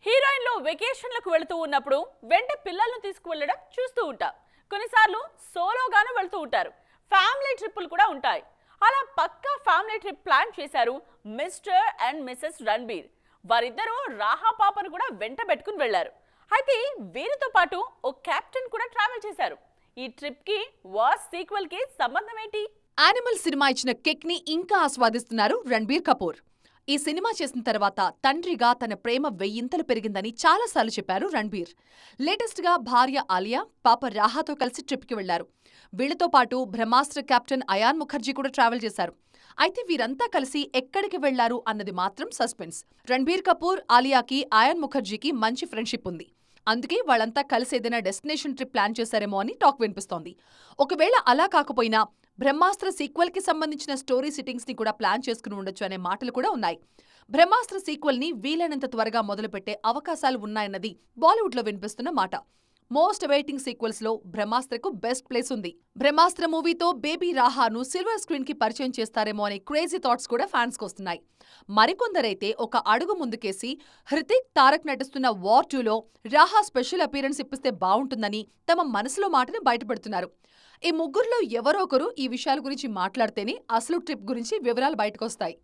హీరోయిన్లు వెకేషన్లకు వెళుతూ ఉన్నప్పుడు వెంట పిల్లలను తీసుకువెళ్ళడం చూస్తూ ఉంటాం. కొన్నిసార్లు సోలోగాను వెళ్తూ ఉంటారు. ఫ్యామిలీ ట్రిప్పులు కూడా ఉంటాయి. అలా పక్కా ఫ్యామిలీ ట్రిప్ ప్లాన్ చేశారు మిస్టర్ అండ్ మిసెస్ రణబీర్. వారిద్దరూ రాహా పాపను కూడా వెంట పెట్టుకుని వెళ్లారు. అయితే వీరితో పాటు ఓ కెప్టెన్ కూడా ట్రావెల్ చేశారు. ఈ ట్రిప్ కి వార్ సీక్వెల్ కి సంబంధం ఏంటి? యానిమల్ సినిమా ఇచ్చిన కిక్ ని ఇంకా ఆస్వాదిస్తున్నారు రణబీర్ కపూర్. ఈ సినిమా చేసిన తర్వాత తండ్రిగా తన ప్రేమ వెయ్యింతలు పెరిగిందని చాలాసార్లు చెప్పారు రణబీర్. లేటెస్ట్ గా భార్య ఆలియా, పాప రాహాతో కలిసి ట్రిప్ కి వెళ్లారు. వీళ్లతో పాటు బ్రహ్మాస్త్ర కెప్టెన్ అయాన్ ముఖర్జీ కూడా ట్రావెల్ చేశారు. అయితే వీరంతా కలిసి ఎక్కడికి వెళ్లారు అన్నది మాత్రం సస్పెన్స్. రణబీర్ కపూర్, ఆలియాకి, అయాన్ ముఖర్జీకి మంచి ఫ్రెండ్షిప్ ఉంది. అందుకే వాళ్ళంతా కలిసి ఏదైనా డెస్టినేషన్ ట్రిప్ ప్లాన్ చేశారేమో అని టాక్ వినిపిస్తోంది. ఒకవేళ అలా కాకపోయినా బ్రహ్మాస్త్ర సీక్వెల్ కి సంబంధించిన స్టోరీ సిట్టింగ్స్ ని కూడా ప్లాన్ చేసుకుని ఉండొచ్చు అనే మాటలు కూడా ఉన్నాయి. బ్రహ్మాస్త్ర సీక్వెల్ ని వీలైనంత త్వరగా మొదలుపెట్టే అవకాశాలు ఉన్నాయన్నది బాలీవుడ్ లో వినిపిస్తున్న మాట. మోస్ట్ అవైటింగ్ సీక్వెల్స్ లో బ్రహ్మాస్త్రకు బెస్ట్ ప్లేస్ ఉంది. బ్రహ్మాస్త్ర మూవీతో బేబీ రాహాను సిల్వర్ స్క్రీన్ కి పరిచయం చేస్తారేమో అనే క్రేజీ థాట్స్ కూడా ఫ్యాన్స్ కొస్తున్నాయి. మరికొందరైతే ఒక అడుగు ముందుకేసి హృతిక్, తారక్ నటిస్తున్న వార్ 2లో రాహా స్పెషల్ అపీరెన్స్ ఇప్పిస్తే బావుంటుందని తమ మనసులో మాటని బయటపెడుతున్నారు. ఈ ముగ్గురులో ఎవరో ఒకరు ఈ విషయాల గురించి మాట్లాడితేనే అసలు ట్రిప్ గురించి వివరాలు బయటకొస్తాయి.